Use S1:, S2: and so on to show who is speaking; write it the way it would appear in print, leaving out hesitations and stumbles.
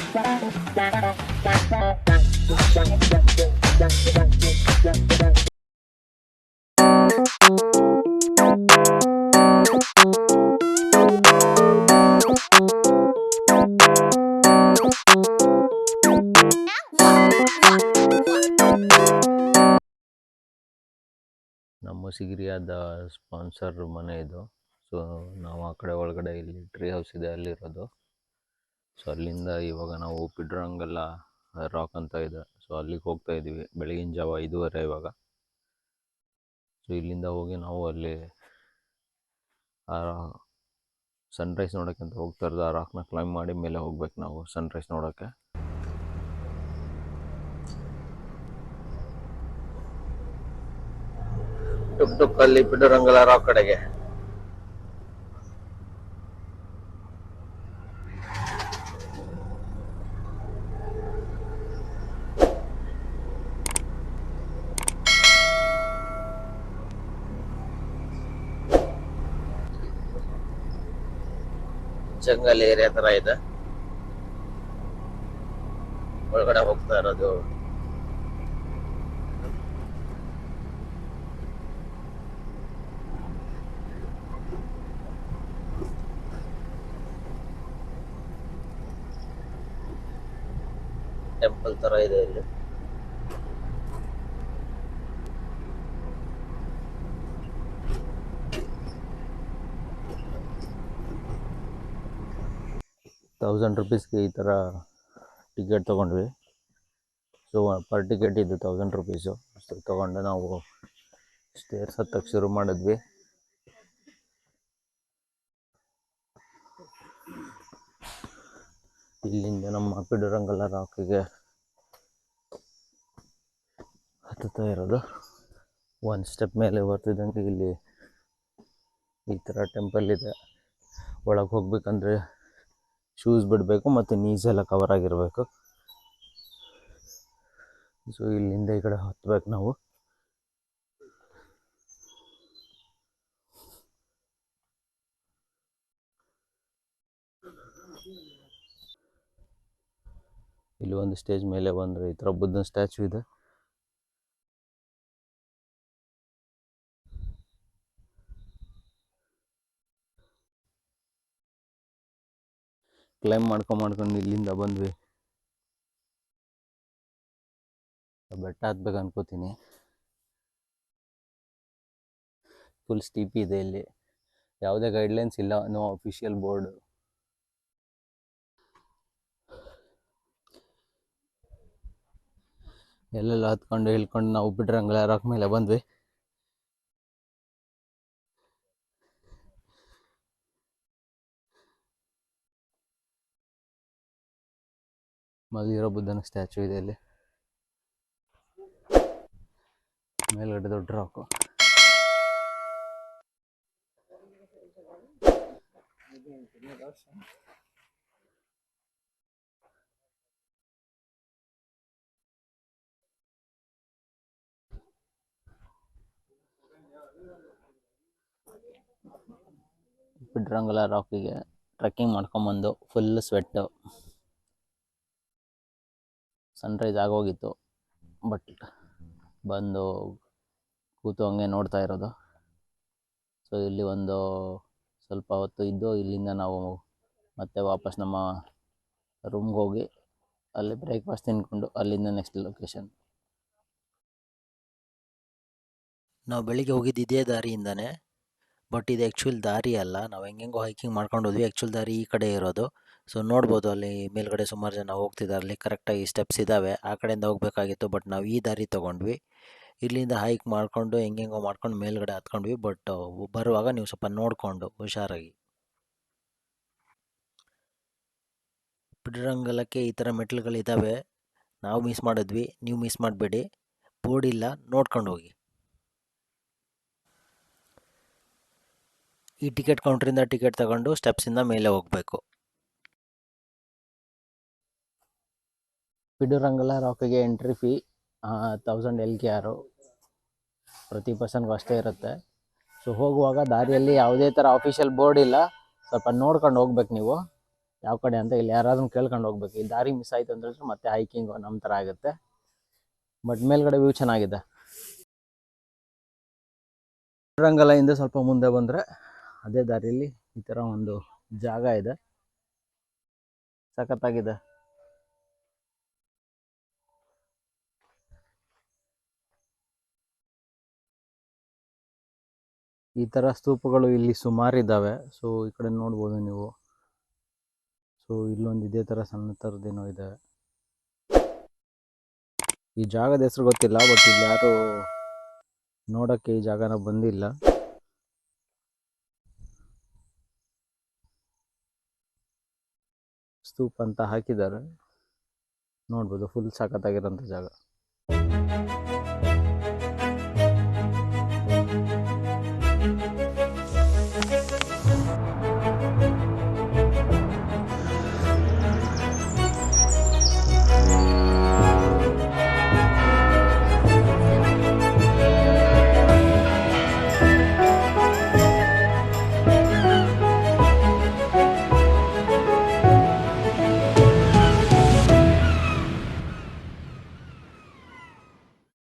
S1: ನಮ್ಮ ಸಿಗಿರಿಯಾದ ಸ್ಪಾನ್ಸರ್ ಮನೆ ಇದು. ಸೊ ನಾವು ಆ ಕಡೆ ಒಳಗಡೆ ಇಲ್ಲಿ ಟ್ರೀ ಹೌಸ್ ಇದೆ ಅಲ್ಲಿರೋದು. ಸೊ ಅಲ್ಲಿಂದ ಇವಾಗ ನಾವು ಪಿಡ್ರಂಗಲ್ಲ ರಾಕ್ ಅಂತ ಇದೆ, ಸೊ ಅಲ್ಲಿಗೆ ಹೋಗ್ತಾ ಇದ್ದೀವಿ. ಬೆಳಗಿನ ಜಾವ 5:30 ಇವಾಗ. ಸೊ ಇಲ್ಲಿಂದ ಹೋಗಿ ನಾವು ಅಲ್ಲಿ ಸನ್ರೈಸ್ ನೋಡೋಕ್ಕೆ ಅಂತ ಹೋಗ್ತಾ ಇರೋದು. ಆ ರಾಕ್ನ ಕ್ಲೈಂಬ್ ಮಾಡಿ ಮೇಲೆ ಹೋಗ್ಬೇಕು ನಾವು ಸನ್ರೈಸ್ ನೋಡೋಕ್ಕೆ. ಟುಕ್ ಟುಕ್ ಅಲ್ಲಿ ಪಿಡ್ರಂಗಲ ರಾಕ್ ಕಡೆಗೆ. ಜಂಗಲ್ ಏರಿಯಾ ತರ ಇದೆ, ಒಳಗಡೆ ಹೋಗ್ತಾ ಇರೋದು. ಟೆಂಪಲ್ ತರ ಇದೆ ಇಲ್ಲಿ. ₹1000 ಈ ಥರ ಟಿಕೆಟ್ ತೊಗೊಂಡ್ವಿ. ಸೊ ಪರ್ ಟಿಕೆಟ್ ಇದು ₹1000. ಅಷ್ಟು ತೊಗೊಂಡು ನಾವು ಸ್ಟೇರ್ಸ್ ಹತ್ತಕ್ಕೆ ಶುರು ಮಾಡಿದ್ವಿ. ಇಲ್ಲಿಂದ ನಮ್ಮ ಪಿಡ್ರಂಗಲ ರಾಕಿಗೆ ಹತ್ತುತ್ತಾ ಇರೋದು. ಒಂದು ಸ್ಟೆಪ್ ಮೇಲೆ ಬರ್ತಿದ್ದಂಗೆ ಇಲ್ಲಿ ಈ ಥರ ಟೆಂಪಲ್ ಇದೆ. ಒಳಗೆ ಹೋಗ್ಬೇಕಂದ್ರೆ ಶೂಸ್ ಬಿಡಬೇಕು ಮತ್ತು ನೀಸ್ ಎಲ್ಲ ಕವರ್ ಆಗಿರಬೇಕು. ಸೊ ಇಲ್ಲಿಂದ ಈ ಕಡೆ ಹತ್ಬೇಕು ನಾವು. ಇಲ್ಲಿ ಒಂದು ಸ್ಟೇಜ್ ಮೇಲೆ ಬಂದರೆ ಈ ಥರ ಬುದ್ಧನ ಸ್ಟ್ಯಾಚು ಇದೆ. ಕ್ಲೈಮ್ ಮಾಡ್ಕೊಂಡು ಇಲ್ಲಿಂದ ಬಂದ್ವಿ. ಬೆಟ್ಟ ಹತ್ಬೇಕು ಅನ್ಕೋತೀನಿ. ಫುಲ್ ಸ್ಟೀಪಿ ಇದೆ. ಇಲ್ಲಿ ಯಾವುದೇ ಗೈಡ್ಲೈನ್ಸ್ ಇಲ್ಲ, ನೋ ಅಫಿಷಿಯಲ್ ಬೋರ್ಡ್. ಎಲ್ಲೆಲ್ಲ ಹತ್ಕೊಂಡು ಹೇಳ್ಕೊಂಡು ನಾವು ಪಿಡ್ರಂಗಲ ರಾಕ್ ಮೇಲೆ ಬಂದ್ವಿ. ಮಲಗಿರೋ ಬುದ್ಧನ ಸ್ಟ್ಯಾಚು ಇದೆ ಇಲ್ಲಿ. ಮೇಲ್ಗಡೆ ದೊಡ್ಡ ರಾಕು. ಪಿಡ್ರಂಗಲ ರಾಕಿಗೆ ಟ್ರೆಕ್ಕಿಂಗ್ ಮಾಡ್ಕೊಂಬಂದು ಫುಲ್ ಸ್ವೆಟ್ಟು. ಸನ್ರೈಸ್ ಆಗೋಗಿತ್ತು, ಬಟ್ ಬಂದು ಕೂತು ಹಂಗೆ ನೋಡ್ತಾ ಇರೋದು. ಸೊ ಇಲ್ಲಿ ಒಂದು ಸ್ವಲ್ಪ ಹೊತ್ತು ಇದ್ದು ಇಲ್ಲಿಂದ ನಾವು ಮತ್ತೆ ವಾಪಸ್ ನಮ್ಮ ರೂಮ್ಗೆ ಹೋಗಿ ಅಲ್ಲಿ ಬ್ರೇಕ್ಫಾಸ್ಟ್ ತಿನ್ಕೊಂಡು ಅಲ್ಲಿಂದ ನೆಕ್ಸ್ಟ್ ಲೊಕೇಶನ್.
S2: ನಾವು ಬೆಳಿಗ್ಗೆ ಹೋಗಿದ್ದು ಇದೇ ದಾರಿಯಿಂದನೇ, ಬಟ್ ಇದು ಆ್ಯಕ್ಚುಲ್ ದಾರಿ ಅಲ್ಲ. ನಾವು ಹೆಂಗೆಂಗೋ ಹೈಕಿಂಗ್ ಮಾಡ್ಕೊಂಡು ಹೋದ್ವಿ. ಆ್ಯಕ್ಚುಲ್ ದಾರಿ ಈ ಕಡೆ ಇರೋದು. ಸೊ ನೋಡ್ಬೋದು ಅಲ್ಲಿ ಮೇಲ್ಗಡೆ ಸುಮಾರು ಜನ ಹೋಗ್ತಿದ್ದಾರೆ. ಅಲ್ಲಿ ಕರೆಕ್ಟಾಗಿ ಸ್ಟೆಪ್ಸ್ ಇದ್ದಾವೆ, ಆ ಕಡೆಯಿಂದ ಹೋಗಬೇಕಾಗಿತ್ತು. ಬಟ್ ನಾವು ಈ ದಾರಿ ತೊಗೊಂಡ್ವಿ. ಇಲ್ಲಿಂದ ಹೈಕ್ ಮಾಡಿಕೊಂಡು ಹೆಂಗೆಂಗೋ ಮಾಡ್ಕೊಂಡು ಮೇಲ್ಗಡೆ ಹತ್ಕೊಂಡ್ವಿ. ಬಟ್ ಬರುವಾಗ ನೀವು ಸ್ವಲ್ಪ ನೋಡಿಕೊಂಡು ಹುಷಾರಾಗಿ. ಪಿಡ್ರಂಗಲಕ್ಕೆ ಈ ಥರ ಮೆಟ್ಲುಗಳಿದ್ದಾವೆ. ನಾವು ಮಿಸ್ ಮಾಡಿದ್ವಿ, ನೀವು ಮಿಸ್ ಮಾಡಬೇಡಿ. ಬೋರ್ಡ್ ಇಲ್ಲ, ನೋಡ್ಕೊಂಡು ಹೋಗಿ. ಈ ಟಿಕೆಟ್ ಕೌಂಟ್ರಿಂದ ಟಿಕೆಟ್ ತಗೊಂಡು ಸ್ಟೆಪ್ಸಿಂದ ಮೇಲೆ ಹೋಗಬೇಕು.
S1: ಪಿಡ್ರಂಗಲ ರಾಕಿಗೆ ಎಂಟ್ರಿ ಫೀ 1000 LKR. ಪ್ರತಿ ಪರ್ಸನ್ಗೂ ಅಷ್ಟೇ ಇರುತ್ತೆ. ಸೊ ಹೋಗುವಾಗ ದಾರಿಯಲ್ಲಿ ಯಾವುದೇ ಥರ ಅಫಿಷಿಯಲ್ ಬೋರ್ಡ್ ಇಲ್ಲ, ಸ್ವಲ್ಪ ನೋಡ್ಕೊಂಡು ಹೋಗ್ಬೇಕು ನೀವು. ಯಾವ ಕಡೆ ಅಂತ ಇಲ್ಲಿ ಯಾರಾದ್ರೂ ಕೇಳ್ಕೊಂಡು ಹೋಗ್ಬೇಕು. ಈ ದಾರಿ ಮಿಸ್ ಆಯ್ತು ಅಂದ್ರೆ ಮತ್ತೆ ಹೈಕಿಂಗ್ ನಮ್ಮ ಥರ ಆಗುತ್ತೆ. ಬಟ್ ಮೇಲ್ಗಡೆ ವ್ಯೂ ಚೆನ್ನಾಗಿದೆ. ರಂಗಲ ಸ್ವಲ್ಪ ಮುಂದೆ ಬಂದರೆ ಅದೇ ದಾರಿಯಲ್ಲಿ ಈ ಥರ ಒಂದು ಜಾಗ ಇದೆ, ಸಖತ್ತಾಗಿದೆ. ಈ ಥರ ಸ್ತೂಪಗಳು ಇಲ್ಲಿ ಸುಮಾರಿದ್ದಾವೆ. ಸೊ ಈ ಕಡೆ ನೋಡ್ಬೋದು ನೀವು. ಸೊ ಇಲ್ಲೊಂದು ಇದೇ ಥರ ಸಣ್ಣ ಥರದ್ದೇನೋ ಇದೆ. ಈ ಜಾಗದ ಹೆಸರು ಗೊತ್ತಿಲ್ಲ, ಬಟ್ ಇಲ್ಲಿ ಯಾರು ನೋಡೋಕ್ಕೆ ಈ ಜಾಗನ ಬಂದಿಲ್ಲ. ಸ್ತೂಪ ಅಂತ ಹಾಕಿದ್ದಾರೆ, ನೋಡ್ಬೋದು. ಫುಲ್ ಸಖತ್ತಾಗಿರೋಂಥ ಜಾಗ.